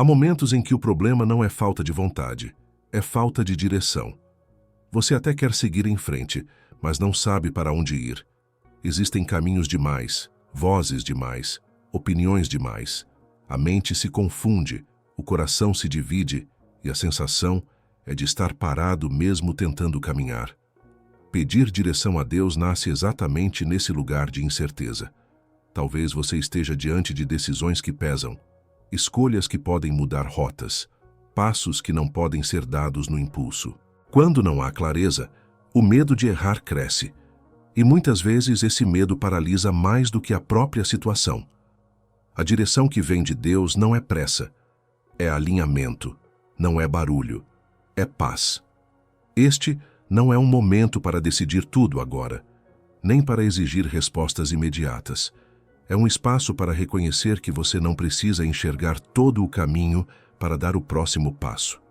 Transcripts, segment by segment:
Há momentos em que o problema não é falta de vontade, é falta de direção. Você até quer seguir em frente, mas não sabe para onde ir. Existem caminhos demais, vozes demais, opiniões demais. A mente se confunde, o coração se divide e a sensação é de estar parado mesmo tentando caminhar. Pedir direção a Deus nasce exatamente nesse lugar de incerteza. Talvez você esteja diante de decisões que pesam, escolhas que podem mudar rotas, passos que não podem ser dados no impulso. Quando não há clareza, o medo de errar cresce. E muitas vezes esse medo paralisa mais do que a própria situação. A direção que vem de Deus não é pressa, é alinhamento, não é barulho, é paz. Este não é um momento para decidir tudo agora, nem para exigir respostas imediatas. É um espaço para reconhecer que você não precisa enxergar todo o caminho para dar o próximo passo.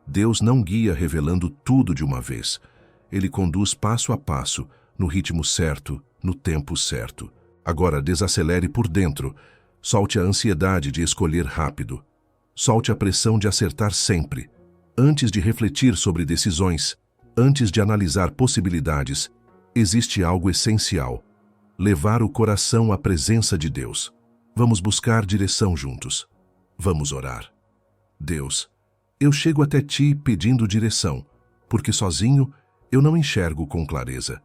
Deus não guia revelando tudo de uma vez. Ele conduz passo a passo, no ritmo certo, no tempo certo. Agora desacelere por dentro. Solte a ansiedade de escolher rápido. Solte a pressão de acertar sempre. Antes de refletir sobre decisões, antes de analisar possibilidades, existe algo essencial: levar o coração à presença de Deus. Vamos buscar direção juntos. Vamos orar. Deus, eu chego até Ti pedindo direção, porque sozinho eu não enxergo com clareza.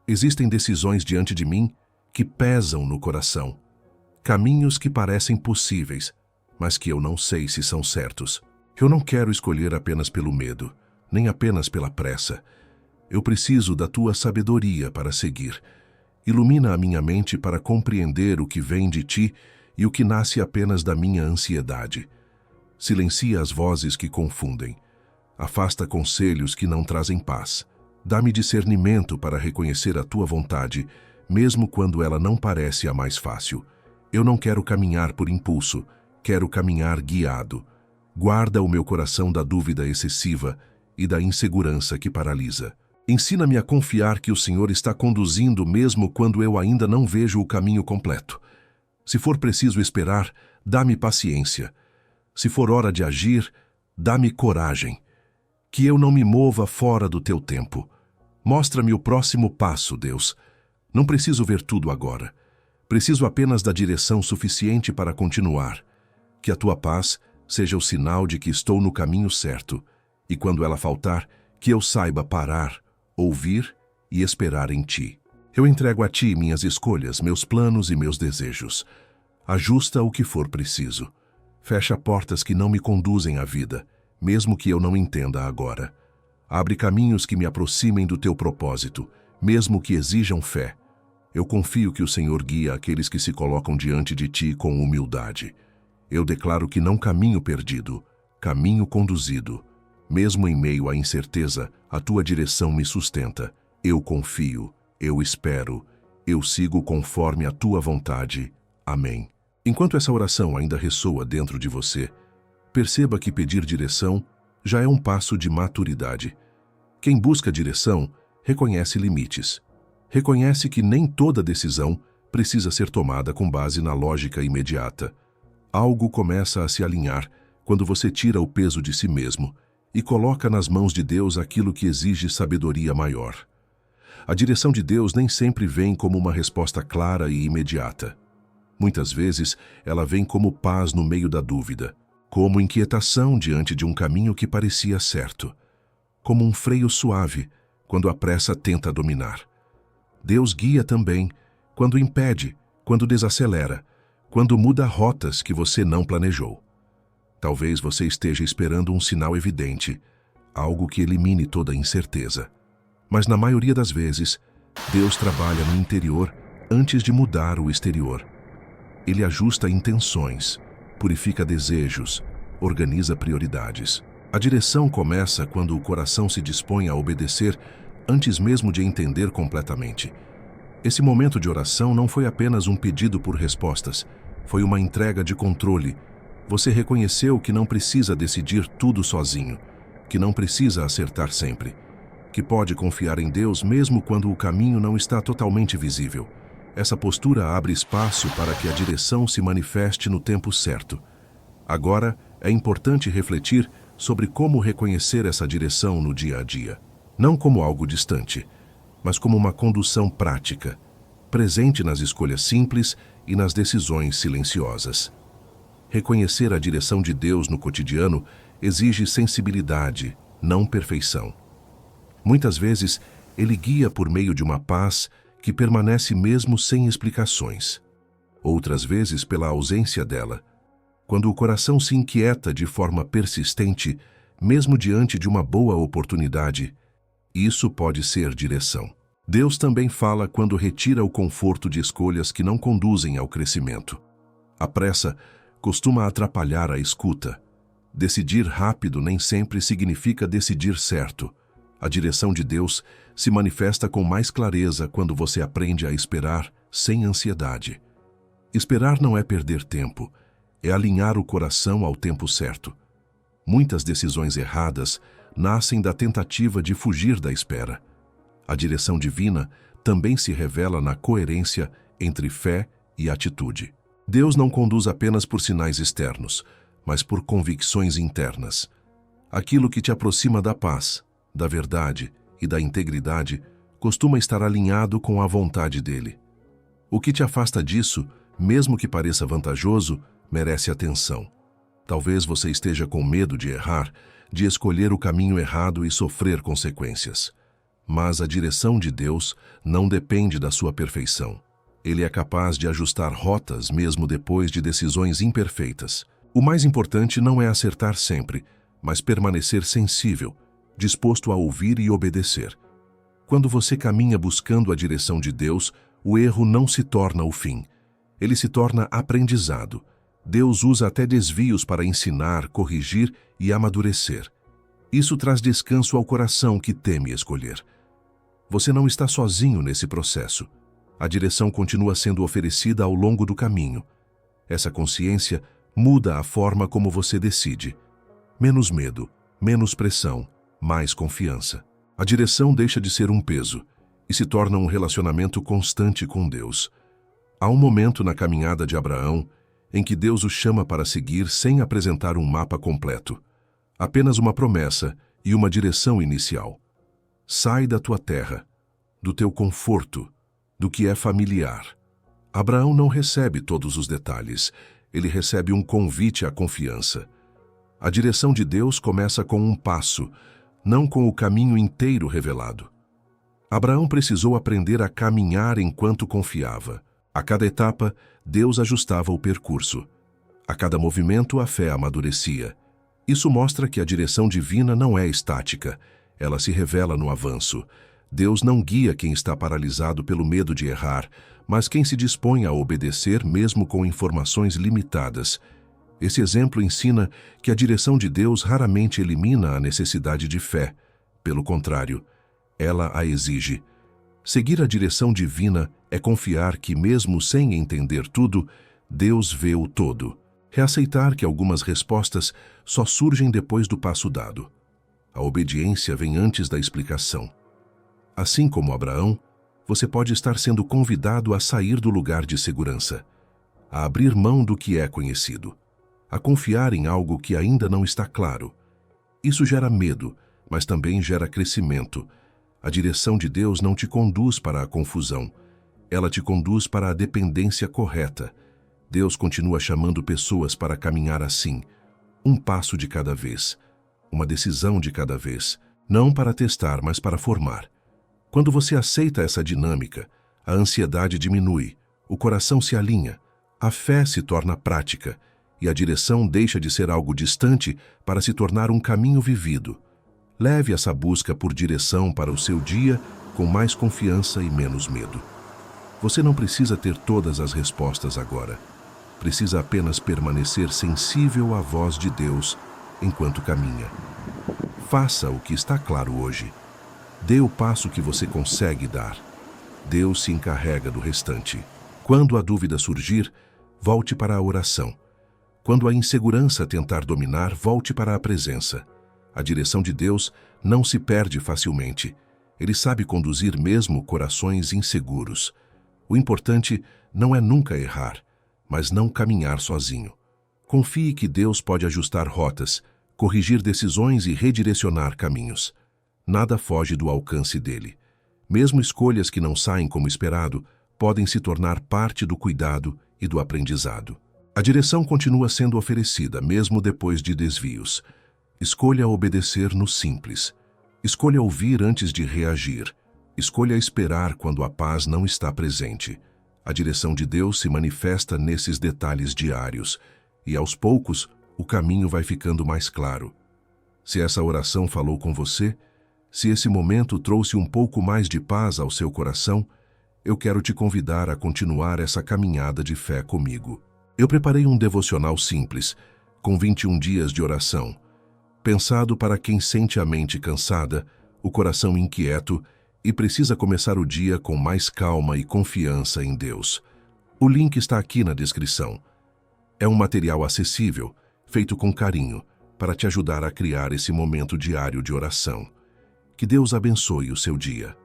Existem decisões diante de mim que pesam no coração. Caminhos que parecem possíveis, mas que eu não sei se são certos. Eu não quero escolher apenas pelo medo, nem apenas pela pressa. Eu preciso da Tua sabedoria para seguir. Ilumina a minha mente para compreender o que vem de Ti e o que nasce apenas da minha ansiedade. Silencia as vozes que confundem. Afasta conselhos que não trazem paz. Dá-me discernimento para reconhecer a Tua vontade, mesmo quando ela não parece a mais fácil. Eu não quero caminhar por impulso, quero caminhar guiado. Guarda o meu coração da dúvida excessiva e da insegurança que paralisa. Ensina-me a confiar que o Senhor está conduzindo mesmo quando eu ainda não vejo o caminho completo. Se for preciso esperar, dá-me paciência. Se for hora de agir, dá-me coragem. Que eu não me mova fora do Teu tempo. Mostra-me o próximo passo, Deus. Não preciso ver tudo agora. Preciso apenas da direção suficiente para continuar. Que a Tua paz seja o sinal de que estou no caminho certo. E quando ela faltar, que eu saiba parar, ouvir e esperar em Ti. Eu entrego a Ti minhas escolhas, meus planos e meus desejos. Ajusta o que for preciso. Fecha portas que não me conduzem à vida, mesmo que eu não entenda agora. Abre caminhos que me aproximem do Teu propósito, mesmo que exijam fé. Eu confio que o Senhor guia aqueles que se colocam diante de Ti com humildade. Eu declaro que não caminho perdido, caminho conduzido. Mesmo em meio à incerteza, a Tua direção me sustenta. Eu confio, eu espero, eu sigo conforme a Tua vontade. Amém. Enquanto essa oração ainda ressoa dentro de você, perceba que pedir direção já é um passo de maturidade. Quem busca direção reconhece limites. Reconhece que nem toda decisão precisa ser tomada com base na lógica imediata. Algo começa a se alinhar quando você tira o peso de si mesmo e coloca nas mãos de Deus aquilo que exige sabedoria maior. A direção de Deus nem sempre vem como uma resposta clara e imediata. Muitas vezes, ela vem como paz no meio da dúvida, como inquietação diante de um caminho que parecia certo, como um freio suave quando a pressa tenta dominar. Deus guia também quando impede, quando desacelera, quando muda rotas que você não planejou. Talvez você esteja esperando um sinal evidente, algo que elimine toda a incerteza. Mas na maioria das vezes, Deus trabalha no interior antes de mudar o exterior. Ele ajusta intenções, purifica desejos, organiza prioridades. A direção começa quando o coração se dispõe a obedecer antes mesmo de entender completamente. Esse momento de oração não foi apenas um pedido por respostas, foi uma entrega de controle. Você reconheceu que não precisa decidir tudo sozinho, que não precisa acertar sempre, que pode confiar em Deus mesmo quando o caminho não está totalmente visível. Essa postura abre espaço para que a direção se manifeste no tempo certo. Agora É importante refletir sobre como reconhecer essa direção no dia a dia, não como algo distante, mas como uma condução prática, presente nas escolhas simples e nas decisões silenciosas. Reconhecer a direção de Deus no cotidiano exige sensibilidade, não perfeição. Muitas vezes, Ele guia por meio de uma paz que permanece mesmo sem explicações. Outras vezes, pela ausência dela. Quando o coração se inquieta de forma persistente, mesmo diante de uma boa oportunidade, isso pode ser direção. Deus também fala quando retira o conforto de escolhas que não conduzem ao crescimento. A pressa costuma atrapalhar a escuta. Decidir rápido nem sempre significa decidir certo. A direção de Deus se manifesta com mais clareza quando você aprende a esperar sem ansiedade. Esperar não é perder tempo, é alinhar o coração ao tempo certo. Muitas decisões erradas nascem da tentativa de fugir da espera. A direção divina também se revela na coerência entre fé e atitude. Deus não conduz apenas por sinais externos, mas por convicções internas. Aquilo que te aproxima da paz, da verdade e da integridade costuma estar alinhado com a vontade dele. O que te afasta disso, mesmo que pareça vantajoso, merece atenção. Talvez você esteja com medo de errar, de escolher o caminho errado e sofrer consequências. Mas a direção de Deus não depende da sua perfeição. Ele é capaz de ajustar rotas mesmo depois de decisões imperfeitas. O mais importante não é acertar sempre, mas permanecer sensível, disposto a ouvir e obedecer. Quando você caminha buscando a direção de Deus, o erro não se torna o fim. Ele se torna aprendizado. Deus usa até desvios para ensinar, corrigir e amadurecer. Isso traz descanso ao coração que teme escolher. Você não está sozinho nesse processo. A direção continua sendo oferecida ao longo do caminho. Essa consciência muda a forma como você decide. Menos medo, menos pressão, mais confiança. A direção deixa de ser um peso e se torna um relacionamento constante com Deus. Há um momento na caminhada de Abraão em que Deus o chama para seguir sem apresentar um mapa completo. Apenas uma promessa e uma direção inicial. Sai da tua terra, do teu conforto, do que é familiar. Abraão não recebe todos os detalhes, ele recebe um convite à confiança. A direção de Deus começa com um passo, não com o caminho inteiro revelado. Abraão precisou aprender a caminhar enquanto confiava. A cada etapa, Deus ajustava o percurso. A cada movimento, a fé amadurecia. Isso mostra que a direção divina não é estática, ela se revela no avanço. Deus não guia quem está paralisado pelo medo de errar, mas quem se dispõe a obedecer mesmo com informações limitadas. Esse exemplo ensina que a direção de Deus raramente elimina a necessidade de fé. Pelo contrário, ela a exige. Seguir a direção divina é confiar que, mesmo sem entender tudo, Deus vê o todo. Reaceitar que algumas respostas só surgem depois do passo dado. A obediência vem antes da explicação. Assim como Abraão, você pode estar sendo convidado a sair do lugar de segurança, a abrir mão do que é conhecido, a confiar em algo que ainda não está claro. Isso gera medo, mas também gera crescimento. A direção de Deus não te conduz para a confusão, ela te conduz para a dependência correta. Deus continua chamando pessoas para caminhar assim, um passo de cada vez, uma decisão de cada vez, não para testar, mas para formar. Quando você aceita essa dinâmica, a ansiedade diminui, o coração se alinha, a fé se torna prática e a direção deixa de ser algo distante para se tornar um caminho vivido. Leve essa busca por direção para o seu dia com mais confiança e menos medo. Você não precisa ter todas as respostas agora. Precisa apenas permanecer sensível à voz de Deus enquanto caminha. Faça o que está claro hoje. Dê o passo que você consegue dar. Deus se encarrega do restante. Quando a dúvida surgir, volte para a oração. Quando a insegurança tentar dominar, volte para a presença. A direção de Deus não se perde facilmente. Ele sabe conduzir mesmo corações inseguros. O importante não é nunca errar, mas não caminhar sozinho. Confie que Deus pode ajustar rotas, corrigir decisões e redirecionar caminhos. Nada foge do alcance dele. Mesmo escolhas que não saem como esperado podem se tornar parte do cuidado e do aprendizado. A direção continua sendo oferecida, mesmo depois de desvios. Escolha obedecer no simples. Escolha ouvir antes de reagir. Escolha esperar quando a paz não está presente. A direção de Deus se manifesta nesses detalhes diários, e aos poucos o caminho vai ficando mais claro. Se essa oração falou com você, se esse momento trouxe um pouco mais de paz ao seu coração, eu quero te convidar a continuar essa caminhada de fé comigo. Eu preparei um devocional simples, com 21 dias de oração, pensado para quem sente a mente cansada, o coração inquieto e precisa começar o dia com mais calma e confiança em Deus. O link está aqui na descrição. É um material acessível, feito com carinho, para te ajudar a criar esse momento diário de oração. Que Deus abençoe o seu dia.